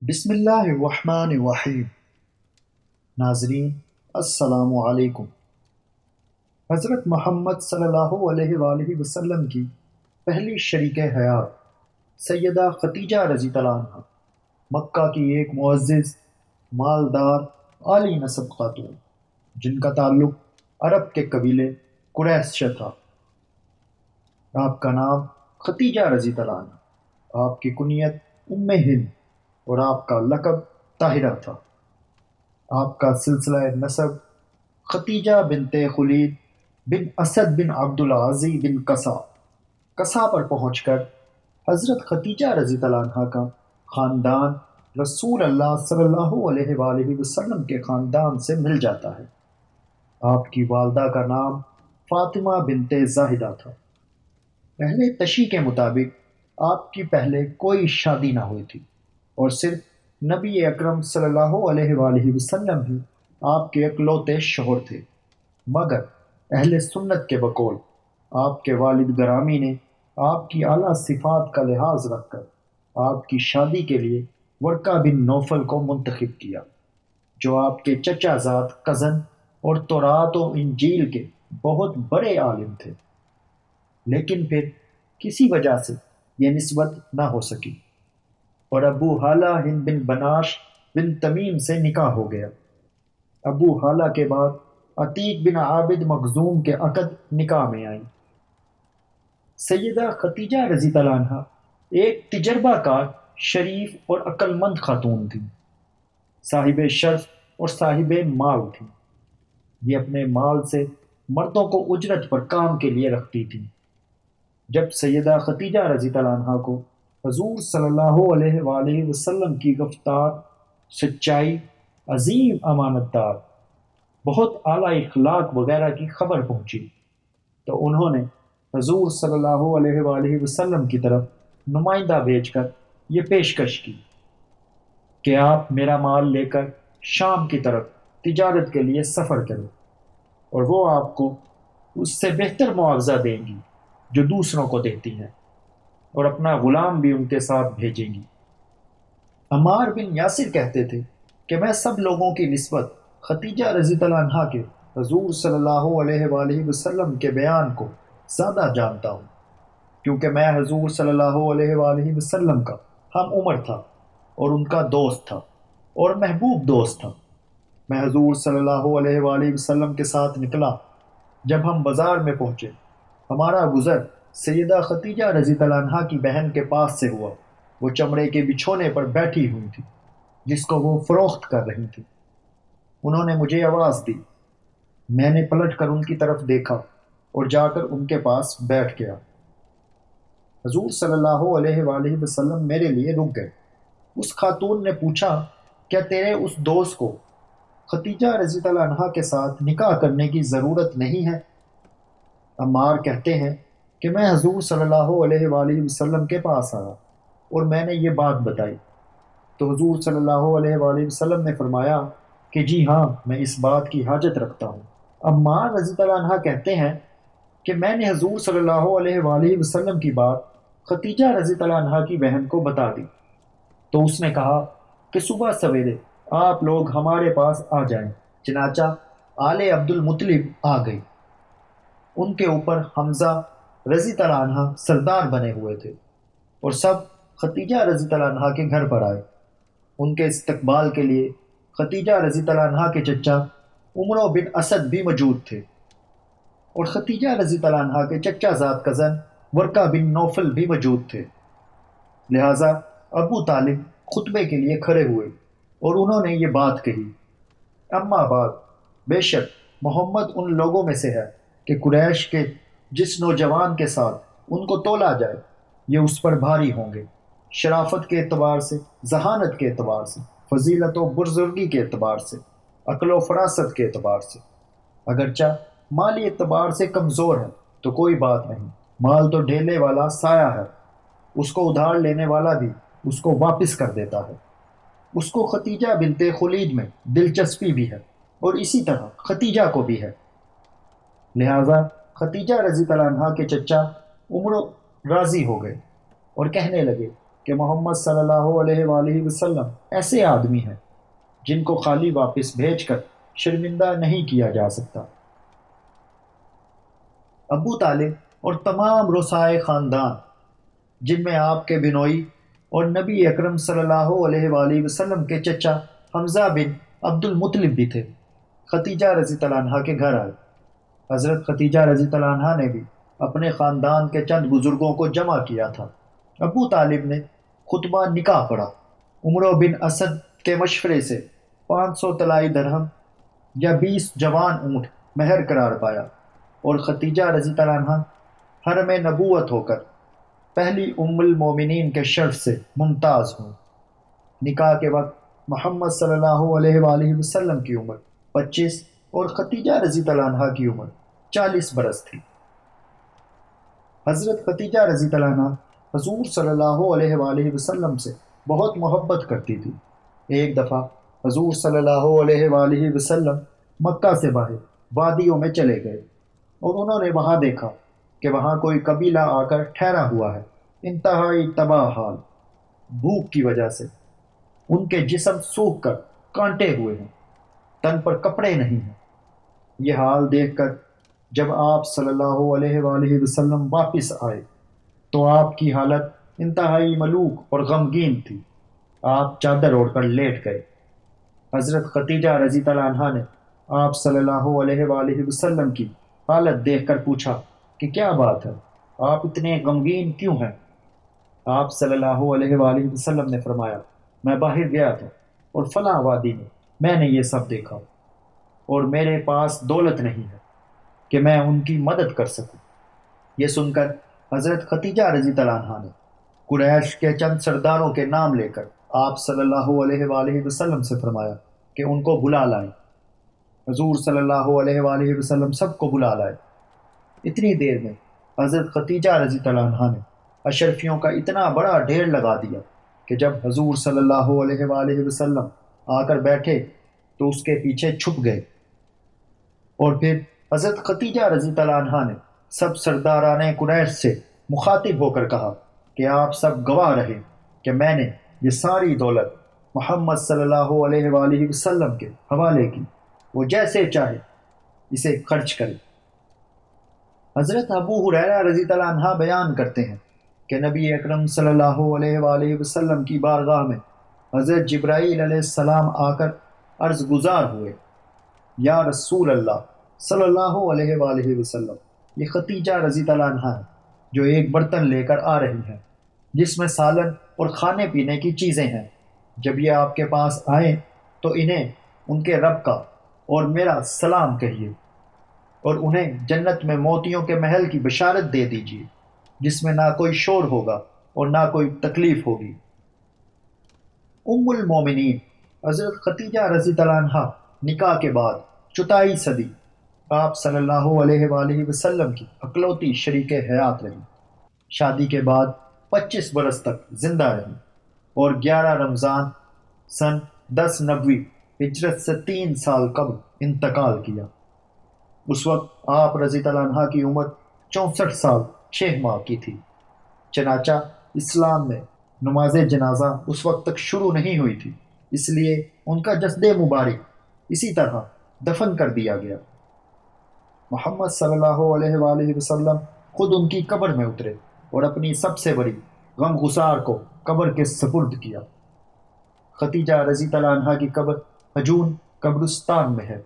بسم اللہ الرحمن الرحیم۔ ناظرین السلام علیکم۔ حضرت محمد صلی اللہ علیہ وآلہ وسلم کی پہلی شریک حیات سیدہ خدیجہ رضی اللہ عنہ مکہ کی ایک معزز، مالدار، عالی نسب خاتون، جن کا تعلق عرب کے قبیلے قریش سے تھا۔ آپ کا نام خدیجہ رضی اللہ عنہ، آپ کی کنیت ام ہند اور آپ کا لقب طاہرہ تھا۔ آپ کا سلسلہ نسب خدیجہ بنت خلید بن اسد بن عبد العزی بن قصا پر پہنچ کر حضرت خدیجہ رضی اللہ عنہا کا خاندان رسول اللہ صلی اللہ علیہ وآلہ وسلم کے خاندان سے مل جاتا ہے۔ آپ کی والدہ کا نام فاطمہ بنت زاہدہ تھا۔ پہلے تشیع کے مطابق آپ کی پہلے کوئی شادی نہ ہوئی تھی اور صرف نبی اکرم صلی اللہ علیہ وآلہ وسلم ہی آپ کے اکلوتے شوہر تھے، مگر اہل سنت کے بقول آپ کے والد گرامی نے آپ کی اعلیٰ صفات کا لحاظ رکھ کر آپ کی شادی کے لیے ورقہ بن نوفل کو منتخب کیا، جو آپ کے چچا زاد کزن اور تورات و انجیل کے بہت بڑے عالم تھے، لیکن پھر کسی وجہ سے یہ نسبت نہ ہو سکی اور ابو حالہ ہند بن بناش بن تمیم سے نکاح ہو گیا۔ ابو حالہ کے بعد عتیق بن عابد مخزوم کے عقد نکاح میں آئیں۔ سیدہ خدیجہ رضی اللہ عنہا ایک تجربہ کار، شریف اور عقل مند خاتون تھیں، صاحب شرف اور صاحب مال تھیں۔ یہ اپنے مال سے مردوں کو اجرت پر کام کے لیے رکھتی تھیں۔ جب سیدہ خدیجہ رضی اللہ عنہا کو حضور صلی اللہ علیہ وآلہ وسلم کی گفتار، سچائی، عظیم امانت دار، بہت اعلیٰ اخلاق وغیرہ کی خبر پہنچی تو انہوں نے حضور صلی اللہ علیہ وآلہ وسلم کی طرف نمائندہ بھیج کر یہ پیشکش کی کہ آپ میرا مال لے کر شام کی طرف تجارت کے لیے سفر کریں اور وہ آپ کو اس سے بہتر معاوضہ دیں گی جو دوسروں کو دیتی ہیں، اور اپنا غلام بھی ان کے ساتھ بھیجیں گی۔ عمار بن یاسر کہتے تھے کہ میں سب لوگوں کی نسبت خدیجہ رضی اللہ عنہا کے حضور صلی اللہ علیہ وآلہ وسلم کے بیان کو زیادہ جانتا ہوں، کیونکہ میں حضور صلی اللہ علیہ وآلہ وسلم کا ہم عمر تھا اور ان کا دوست تھا اور محبوب دوست تھا۔ میں حضور صلی اللہ علیہ وآلہ وسلم کے ساتھ نکلا۔ جب ہم بازار میں پہنچے، ہمارا گزر سیدہ خدیجہ رضی اللہ عنہا کی بہن کے پاس سے ہوا۔ وہ چمڑے کے بچھونے پر بیٹھی ہوئی تھی جس کو وہ فروخت کر رہی تھی۔ انہوں نے مجھے آواز دی۔ میں نے پلٹ کر ان کی طرف دیکھا اور جا کر ان کے پاس بیٹھ گیا۔ حضور صلی اللہ علیہ وآلہ وسلم میرے لیے رک گئے۔ اس خاتون نے پوچھا، کیا تیرے اس دوست کو خدیجہ رضی اللہ عنہا کے ساتھ نکاح کرنے کی ضرورت نہیں ہے؟ عمار کہتے ہیں کہ میں حضور صلی اللہ علیہ وآلہ وسلم کے پاس آیا اور میں نے یہ بات بتائی تو حضور صلی اللہ علیہ وآلہ وسلم نے فرمایا کہ جی ہاں، میں اس بات کی حاجت رکھتا ہوں۔ عمار رضی اللہ عنہ کہتے ہیں کہ میں نے حضور صلی اللہ علیہ وآلہ وسلم کی بات خدیجہ رضی اللہ عنہ کی بہن کو بتا دی تو اس نے کہا کہ صبح سویرے آپ لوگ ہمارے پاس آ جائیں۔ چنانچہ آل عبد المطلب آ گئی۔ ان کے اوپر حمزہ رضی اللہ عنہ سردار بنے ہوئے تھے اور سب خدیجہ رضی اللہ عنہ کے گھر پر آئے۔ ان کے استقبال کے لیے خدیجہ رضی اللہ عنہ کے چچا عمرو بن اسد بھی موجود تھے اور خدیجہ رضی اللہ عنہ کے چچا زاد کزن ورقہ بن نوفل بھی موجود تھے۔ لہٰذا ابو طالب خطبے کے لیے کھڑے ہوئے اور انہوں نے یہ بات کہی، اما بعد، بے شک محمد ان لوگوں میں سے ہے کہ قریش کے جس نوجوان کے ساتھ ان کو تولا جائے یہ اس پر بھاری ہوں گے، شرافت کے اعتبار سے، ذہانت کے اعتبار سے، فضیلت و بزرگی کے اعتبار سے، عقل و فراست کے اعتبار سے۔ اگرچہ مالی اعتبار سے کمزور ہے تو کوئی بات نہیں، مال تو ڈھیلے والا سایہ ہے، اس کو ادھار لینے والا بھی اس کو واپس کر دیتا ہے۔ اس کو خدیجہ بنت خلید میں دلچسپی بھی ہے اور اسی طرح خدیجہ کو بھی ہے۔ لہٰذا خدیجہ رضی اللہ عنہا کے چچا عمر راضی ہو گئے اور کہنے لگے کہ محمد صلی اللہ علیہ وآلہ وسلم ایسے آدمی ہیں جن کو خالی واپس بھیج کر شرمندہ نہیں کیا جا سکتا۔ ابو طالب اور تمام رسائے خاندان، جن میں آپ کے بنوئی اور نبی اکرم صلی اللہ علیہ وآلہ وسلم کے چچا حمزہ بن عبد المطلب بھی تھے، ختیجہ رضی اللہ عنہا کے گھر آئے۔ حضرت ختیجہ رضی اللہ عنہا نے بھی اپنے خاندان کے چند بزرگوں کو جمع کیا تھا۔ ابو طالب نے خطبہ نکاح پڑھا، عمرو بن اسد کے مشورے سے 500 طلائی درہم یا 20 جوان اونٹ مہر قرار پایا، اور ختیجہ رضی اللہ عنہا حرم نبوت ہو کر پہلی ام المومنین کے شرف سے ممتاز ہوں۔ نکاح کے وقت محمد صلی اللہ علیہ وآلہ وسلم کی عمر 25 اور ختیجہ رضی اللہ عنہا کی عمر 40 برس تھی۔ حضرت ختیجہ رضی اللہ عنہا حضور صلی اللہ علیہ وآلہ وسلم سے بہت محبت کرتی تھی۔ ایک دفعہ حضور صلی اللہ علیہ وآلہ وسلم مکہ سے باہر وادیوں میں چلے گئے، اور انہوں نے وہاں دیکھا کہ وہاں کوئی قبیلہ آ کر ٹھہرا ہوا ہے، انتہائی تباہ حال، بھوک کی وجہ سے ان کے جسم سوکھ کر کانٹے ہوئے ہیں، تن پر کپڑے نہیں ہیں۔ یہ حال دیکھ کر جب آپ صلی اللہ علیہ وآلہ وسلم واپس آئے تو آپ کی حالت انتہائی ملوک اور غمگین تھی۔ آپ چادر اوڑھ کر لیٹ گئے۔ حضرت ختیجہ رضی اللہ عنہا نے آپ صلی اللہ علیہ وآلہ وسلم کی حالت دیکھ کر پوچھا کہ کیا بات ہے، آپ اتنے غمگین کیوں ہیں؟ آپ صلی اللہ علیہ وآلہ وسلم نے فرمایا، میں باہر گیا تھا اور فلاں وادی میں نے یہ سب دیکھا، اور میرے پاس دولت نہیں ہے کہ میں ان کی مدد کر سکوں۔ یہ سن کر حضرت ختیجہ رضی اللہ عنہا نے قریش کے چند سرداروں کے نام لے کر آپ صلی اللہ علیہ وآلہ وسلم سے فرمایا کہ ان کو بلا لائیں۔ حضور صلی اللہ علیہ وآلہ وسلم سب کو بلا لائے۔ اتنی دیر میں حضرت ختیجہ رضی اللہ عنہا نے اشرفیوں کا اتنا بڑا ڈھیر لگا دیا کہ جب حضور صلی اللہ علیہ وآلہ وسلم آ کر بیٹھے تو اس کے پیچھے چھپ گئے، اور پھر حضرت ختیجہ رضی اللہ عنہا نے سب سرداران قریش سے مخاطب ہو کر کہا کہ آپ سب گواہ رہے کہ میں نے یہ ساری دولت محمد صلی اللہ علیہ وآلہ وسلم کے حوالے کی، وہ جیسے چاہے اسے خرچ کرے۔ حضرت ابو ہریرہ رضی اللہ عنہ بیان کرتے ہیں کہ نبی اکرم صلی اللہ علیہ وآلہ وسلم کی بارگاہ میں حضرت جبرائیل علیہ السلام آ کر عرض گزار ہوئے، یا رسول اللہ صلی اللہ علیہ وآلہ وسلم، یہ ختیجہ رضی اللہ عنہ ہے جو ایک برتن لے کر آ رہی ہیں جس میں سالن اور کھانے پینے کی چیزیں ہیں۔ جب یہ آپ کے پاس آئیں تو انہیں ان کے رب کا اور میرا سلام کہیے، اور انہیں جنت میں موتیوں کے محل کی بشارت دے دیجیے جس میں نہ کوئی شور ہوگا اور نہ کوئی تکلیف ہوگی۔ ام المومنین حضرت ختیجہ رضی اللہ عنہا نکاح کے بعد 4 صدی آپ صلی اللہ علیہ وآلہ وسلم کی اکلوتی شریک حیات رہی۔ شادی کے بعد 25 برس تک زندہ رہی، اور 11 رمضان سن 10 نبوی ہجرت سے 3 سال قبل انتقال کیا۔ اس وقت آپ رضی اللہ عنہ کی عمر 64 سال 6 ماہ کی تھی۔ چنانچہ اسلام میں نماز جنازہ اس وقت تک شروع نہیں ہوئی تھی، اس لیے ان کا جسد مبارک اسی طرح دفن کر دیا گیا۔ محمد صلی اللہ علیہ وآلہ وسلم خود ان کی قبر میں اترے اور اپنی سب سے بڑی غم گسار کو قبر کے سپرد کیا۔ ختیجہ رضی اللہ عنہا کی قبر حجون قبرستان میں ہے۔